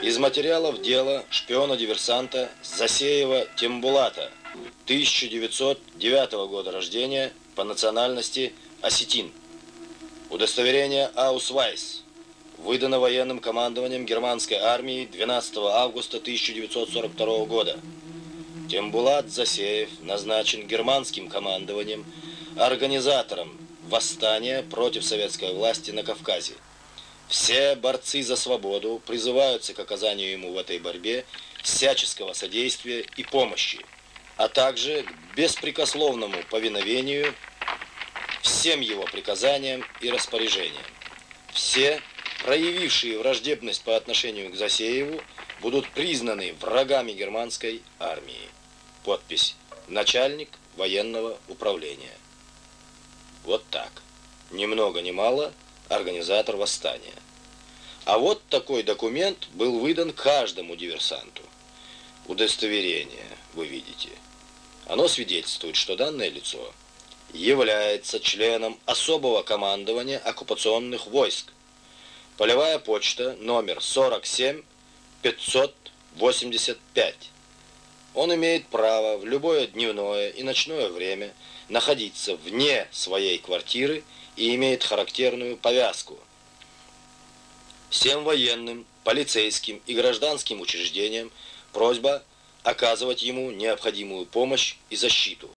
Из материалов дела шпиона-диверсанта Засеева Тембулата, 1909 года рождения, по национальности осетин. Удостоверение «Аусвайс» выдано военным командованием германской армии 12 августа 1942 года. Тембулат Засеев назначен германским командованием организатором восстания против советской власти на Кавказе. Все борцы за свободу призываются к оказанию ему в этой борьбе всяческого содействия и помощи, а также к беспрекословному повиновению всем его приказаниям и распоряжениям. Все, проявившие враждебность по отношению к Засееву, будут признаны врагами германской армии. Подпись: начальник военного управления. Вот так. Ни много ни мало организатор восстания. А вот такой документ был выдан каждому диверсанту. Удостоверение, вы видите. Оно свидетельствует, что данное лицо является членом особого командования оккупационных войск. Полевая почта номер 47585. Он имеет право в любое дневное и ночное время находиться вне своей квартиры и имеет характерную повязку. Всем военным, полицейским и гражданским учреждениям просьба оказывать ему необходимую помощь и защиту.